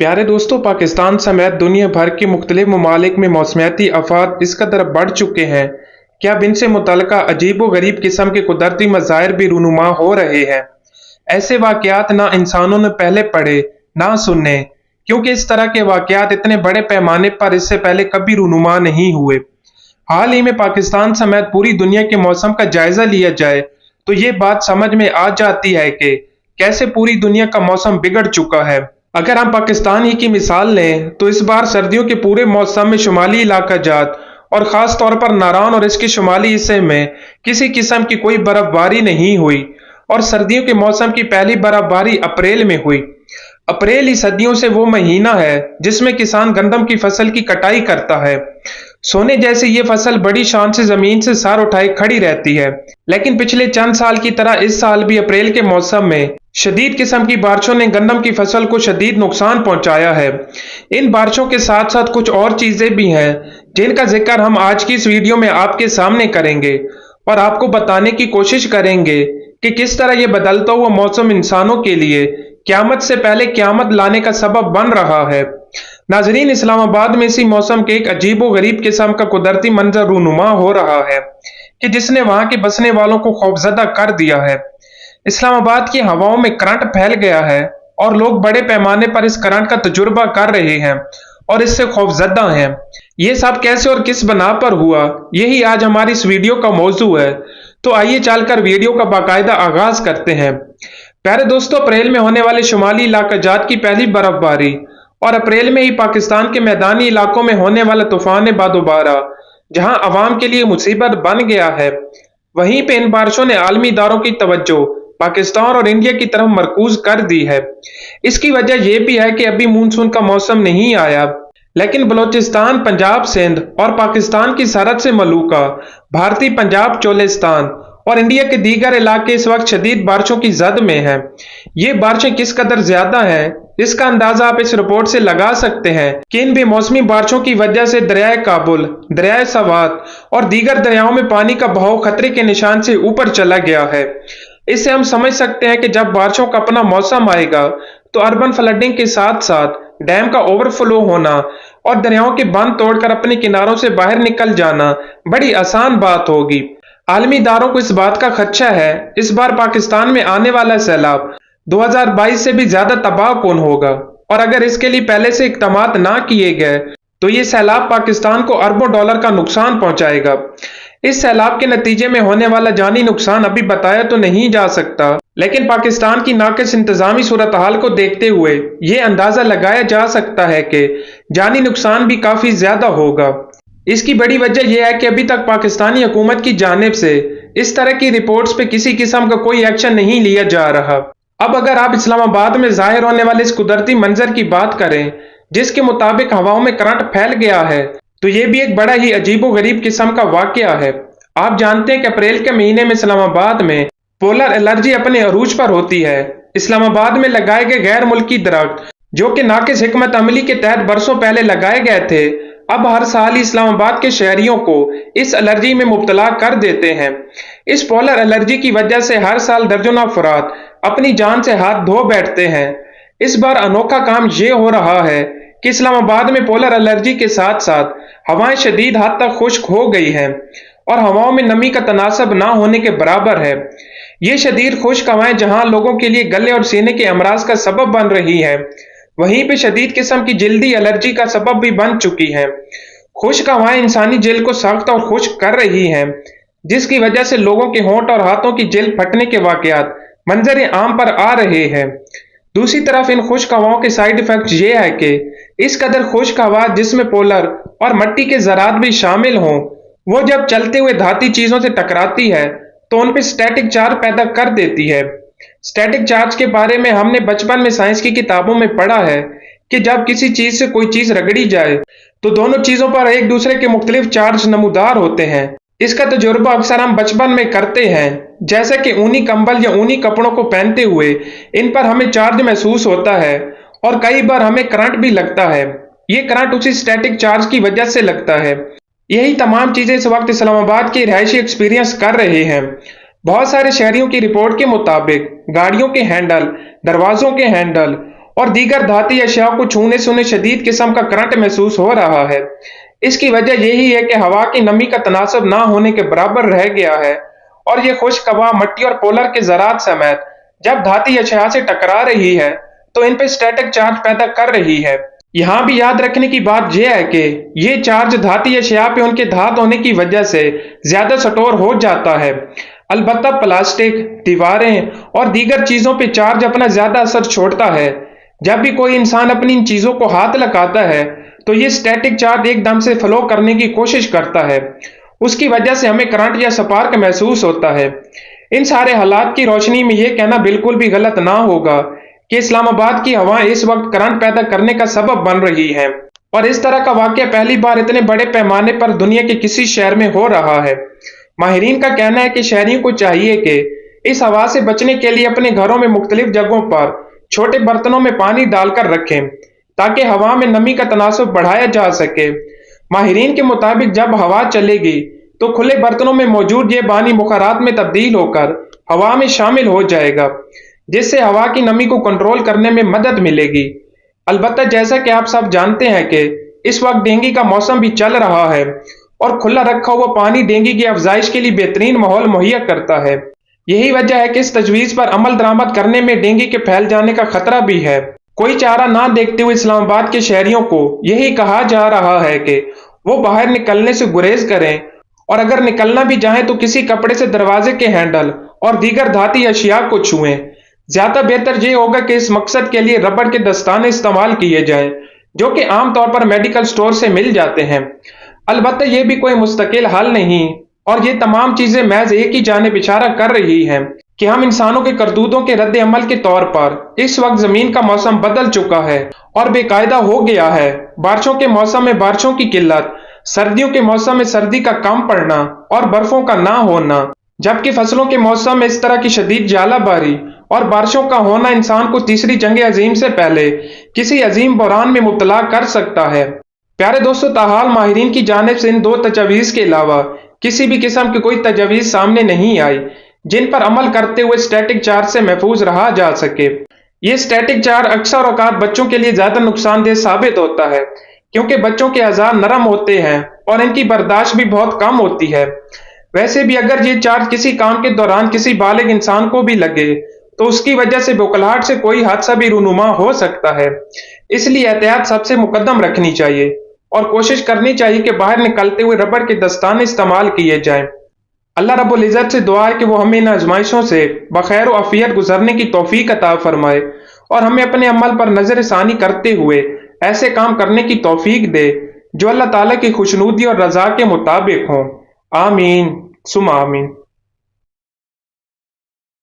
प्यारे दोस्तों, पाकिस्तान समेत दुनिया भर के मुख्तलिफ ममालिक में मौसमियाती आफात इस कदर बढ़ चुके हैं कि अब इनसे मुतल्लिका अजीब व गरीब किस्म के कुदरती मज़ाहिर भी रूनुमा हो रहे हैं। ऐसे वाक़यात ना इंसानों ने पहले पढ़े ना सुने, क्योंकि इस तरह के वाक़यात इतने बड़े पैमाने पर इससे पहले कभी रूनुमा नहीं हुए। हाल ही में पाकिस्तान समेत पूरी दुनिया के मौसम का जायजा लिया जाए तो ये बात समझ में आ जाती है कि कैसे पूरी दुनिया का मौसम बिगड़ चुका है। अगर हम पाकिस्तान ही की मिसाल लें तो इस बार सर्दियों के पूरे मौसम में शुमाली इलाका जात और ख़ास तौर पर नारान और इसके शुमाली हिस्से में किसी किस्म की कोई बर्फबारी नहीं हुई और सर्दियों के मौसम की पहली बर्फबारी अप्रैल में हुई। अप्रैल ही सदियों से वो महीना है जिसमें किसान गंदम की फसल की कटाई करता है। सोने जैसे ये फसल बड़ी शान से जमीन से सर उठाए खड़ी रहती है, लेकिन पिछले चंद साल की तरह इस साल भी अप्रैल के मौसम में शदीद किस्म की बारिशों ने गंदम की फसल को शदीद नुकसान पहुंचाया है। इन बारिशों के साथ साथ कुछ और चीजें भी हैं जिनका जिक्र हम आज की इस वीडियो में आपके सामने करेंगे और आपको बताने की कोशिश करेंगे कि किस तरह ये बदलता हुआ मौसम इंसानों के लिए क़यामत से पहले क़यामत लाने का सबब बन रहा है। नाजरीन, इस्लामाबाद में इसी मौसम के एक अजीब व गरीब किस्म का कुदरती मंजर रूनुमा हो रहा है कि जिसने वहां के बसने वालों को खौफजदा कर दिया है। इस्लामाबाद की हवाओं में करंट फैल गया है और लोग बड़े पैमाने पर इस करंट का तजुर्बा कर रहे हैं और इससे खौफजदा हैं। ये सब कैसे और किस बना पर हुआ, यही आज हमारी इस वीडियो का मौजू है। तो आइए चलकर वीडियो का बाकायदा आगाज करते हैं। प्यारे दोस्तों, अप्रैल में होने वाले शुमाली इलाका जात की पहली बर्फबारी और अप्रैल में ही पाकिस्तान के मैदानी इलाकों में होने वाला तूफान बादोबारा जहां अवाम के लिए मुसीबत बन गया है, वहीं पे इन बारिशों ने आलमी इदारों की तवज्जो पाकिस्तान और इंडिया की तरफ मरकूज कर दी है। इसकी वजह यह भी है कि अभी मानसून का मौसम नहीं आया, लेकिन बलोचिस्तान, पंजाब, सिंध और पाकिस्तान की सरहद से मलूका, भारतीय पंजाब, चोलिस्तान और इंडिया के दीगर इलाके इस वक्त शदीद बारिशों की जद में हैं। ये बारिशें किस कदर ज्यादा हैं, इसका अंदाजा आप इस रिपोर्ट से लगा सकते हैं कि इन बेमौसमी बारिशों की वजह से दरियाए काबुल, दरियाए सवात और दीगर दरियाओं में पानी का बहाव खतरे के निशान से ऊपर चला गया है। इससे हम समझ सकते हैं कि जब बारिशों का अपना मौसम आएगा तो अर्बन फ्लडिंग के साथ साथ डैम का ओवरफ्लो होना और दरियाओं के बांध तोड़कर अपने किनारों से बाहर निकल जाना बड़ी आसान बात होगी। आलमी इदारों को इस बात का खदशा है इस बार पाकिस्तान में आने वाला सैलाब 2022 से भी ज्यादा तबाह कौन होगा, और अगर इसके लिए पहले से इक़दामात ना किए गए तो ये सैलाब पाकिस्तान को अरबों डॉलर का नुकसान पहुंचाएगा। इस सैलाब के नतीजे में होने वाला जानी नुकसान अभी बताया तो नहीं जा सकता, लेकिन पाकिस्तान की नाक़िस इंतजामी सूरत हाल को देखते हुए ये अंदाजा लगाया जा सकता है कि जानी नुकसान भी काफी ज्यादा होगा। इसकी बड़ी वजह यह है कि अभी तक पाकिस्तानी हुकूमत की जानिब से इस तरह की रिपोर्ट्स पे किसी किस्म का कोई एक्शन नहीं लिया जा रहा। अब अगर आप इस्लामाबाद में जाहिर होने वाले इस कुदरती मंजर की बात करें जिसके मुताबिक हवाओं में करंट फैल गया है, तो ये भी एक बड़ा ही अजीब व गरीब किस्म का वाकया है। आप जानते हैं कि अप्रैल के महीने में इस्लामाबाद में पोलर एलर्जी अपने अरूज पर होती है। इस्लामाबाद में लगाए गए गैर मुल्की दरख्त जो कि नाक़िस हिकमत अमली के तहत बरसों पहले लगाए गए थे, अब हर साल इस्लामाबाद के शहरियों को इस एलर्जी में मुब्तला कर देते हैं। इस पोलर एलर्जी की वजह से हर साल दर्जनों अफराद अपनी जान से हाथ धो बैठते हैं। इस बार अनोखा काम यह हो रहा है कि इस्लामाबाद में पोलर एलर्जी के साथ साथ हवाएं शदीद हद तक खुश्क हो गई हैं और हवाओं में नमी का तनासब ना होने के बराबर है। ये शदीद खुश्क हवाएं जहां लोगों के लिए गले और सीने के अमराज का सबब बन रही हैं, वहीं पे शदीद किस्म की जिल्दी एलर्जी का सबब भी बन चुकी हैं। खुश्क हवाएं इंसानी जिल्द को सख्त और खुश्क कर रही हैं, जिसकी वजह से लोगों के होंठ और हाथों की जिल्द फटने के वाकयात मंजर आम पर आ रहे हैं। दूसरी तरफ इन खुश्क हवाओं के साइड इफेक्ट ये है कि इस कदर खुश्क हवा जिसमें पोलर और मिट्टी के ज़रात भी शामिल हों, वो जब चलते हुए धाती चीजों से टकराती है तो उन पर स्टैटिक चार्ज पैदा कर देती है। स्टैटिक चार्ज के बारे में हमने बचपन में साइंस की किताबों में पढ़ा है कि जब किसी चीज से कोई चीज रगड़ी जाए तो दोनों चीजों पर एक दूसरे के मुख्तलिफ चार्ज नमूदार होते हैं। इसका तजुर्बा अक्सर हम बचपन में करते हैं, जैसे कि ऊनी कंबल या ऊनी कपड़ों को पहनते हुए इन पर हमें चार्ज महसूस होता है और कई बार हमें करंट भी लगता है। ये करंट उसी स्टैटिक चार्ज की वजह से लगता है। यही तमाम चीजें इस वक्त इस्लामाबाद के रिहायशी एक्सपीरियंस कर रहे हैं। बहुत सारे शहरियों की रिपोर्ट के मुताबिक गाड़ियों के हैंडल, दरवाजों के हैंडल اور دیگر دھاتی اشیاء کو چھونے سے انہیں شدید قسم کا کرنٹ محسوس ہو رہا ہے۔ اس کی وجہ یہی ہے کہ ہوا کی نمی کا تناسب نہ ہونے کے برابر رہ گیا ہے، اور یہ خشک ہوا مٹی اور پولر کے ذرات سمیت جب دھاتی اشیاء سے ٹکرا رہی ہے تو ان پہ اسٹیٹک چارج پیدا کر رہی ہے۔ یہاں بھی یاد رکھنے کی بات یہ ہے کہ یہ چارج دھاتی اشیاء پہ ان کے دھات ہونے کی وجہ سے زیادہ سٹور ہو جاتا ہے۔ البتہ پلاسٹک، دیواریں اور دیگر چیزوں پہ چارج اپنا زیادہ اثر چھوڑتا ہے۔ جب بھی کوئی انسان اپنی ان چیزوں کو ہاتھ لگاتا ہے تو یہ اسٹیٹک چارج ایک دم سے فلو کرنے کی کوشش کرتا ہے، اس کی وجہ سے ہمیں کرنٹ یا سپارک محسوس ہوتا ہے۔ ان سارے حالات کی روشنی میں یہ کہنا بالکل بھی غلط نہ ہوگا کہ اسلام آباد کی ہوائیں اس وقت کرنٹ پیدا کرنے کا سبب بن رہی ہیں، اور اس طرح کا واقعہ پہلی بار اتنے بڑے پیمانے پر دنیا کے کسی شہر میں ہو رہا ہے۔ ماہرین کا کہنا ہے کہ شہریوں کو چاہیے کہ اس ہوا سے بچنے کے لیے اپنے گھروں میں مختلف جگہوں پر چھوٹے برتنوں میں پانی ڈال کر رکھیں تاکہ ہوا میں نمی کا تناسب بڑھایا جا سکے۔ ماہرین کے مطابق جب ہوا چلے گی تو کھلے برتنوں میں موجود یہ پانی بخارات میں تبدیل ہو کر ہوا میں شامل ہو جائے گا، جس سے ہوا کی نمی کو کنٹرول کرنے میں مدد ملے گی۔ البتہ جیسا کہ آپ سب جانتے ہیں کہ اس وقت ڈینگی کا موسم بھی چل رہا ہے، اور کھلا رکھا ہوا پانی ڈینگی کی افزائش کے لیے بہترین ماحول مہیا کرتا ہے۔ یہی وجہ ہے کہ اس تجویز پر عمل درآمد کرنے میں ڈینگی کے پھیل جانے کا خطرہ بھی ہے۔ کوئی چارہ نہ دیکھتے ہوئے اسلام آباد کے شہریوں کو یہی کہا جا رہا ہے کہ وہ باہر نکلنے سے گریز کریں، اور اگر نکلنا بھی چاہیں تو کسی کپڑے سے دروازے کے ہینڈل اور دیگر دھاتی اشیاء کو چھوئیں۔ زیادہ بہتر یہ ہوگا کہ اس مقصد کے لیے ربڑ کے دستانے استعمال کیے جائیں، جو کہ عام طور پر میڈیکل سٹور سے مل جاتے ہیں۔ البتہ یہ بھی کوئی مستقل حل نہیں، اور یہ تمام چیزیں محض ایک ہی جانب اشارہ کر رہی ہیں کہ ہم انسانوں کے کرتوتوں کے رد عمل کے طور پر اس وقت زمین کا موسم بدل چکا ہے اور بے قاعدہ ہو گیا ہے۔ بارشوں کے موسم میں بارشوں کی قلت، سردیوں کے موسم میں سردی کا کم پڑنا اور برفوں کا نہ ہونا، جبکہ فصلوں کے موسم میں اس طرح کی شدید ژالہ باری اور بارشوں کا ہونا انسان کو تیسری جنگ عظیم سے پہلے کسی عظیم بحران میں مبتلا کر سکتا ہے۔ پیارے دوستو، تاحال ماہرین کی جانب سے ان دو تجاویز کے علاوہ کسی بھی قسم کی کوئی تجاویز سامنے نہیں آئی جن پر عمل کرتے ہوئے اسٹیٹک چارج سے محفوظ رہا جا سکے۔ یہ اسٹیٹک چارج اکثر اوقات بچوں کے لیے زیادہ نقصان دہ ثابت ہوتا ہے، کیونکہ بچوں کے اعضاء نرم ہوتے ہیں اور ان کی برداشت بھی بہت کم ہوتی ہے۔ ویسے بھی اگر یہ چارج کسی کام کے دوران کسی بالغ انسان کو بھی لگے تو اس کی وجہ سے بوکھلاہٹ سے کوئی حادثہ بھی رونما ہو سکتا ہے۔ اس لیے احتیاط سب سے مقدم رکھنی چاہیے، اور کوشش کرنی چاہیے کہ باہر نکلتے ہوئے ربڑ کے دستانے استعمال کیے جائیں۔ اللہ رب العزت سے دعا ہے کہ وہ ہمیں ان آزمائشوں سے بخیر و عافیت گزرنے کی توفیق عطا فرمائے، اور ہمیں اپنے عمل پر نظر ثانی کرتے ہوئے ایسے کام کرنے کی توفیق دے جو اللہ تعالیٰ کی خوشنودی اور رضا کے مطابق ہوں۔ آمین ثم آمین۔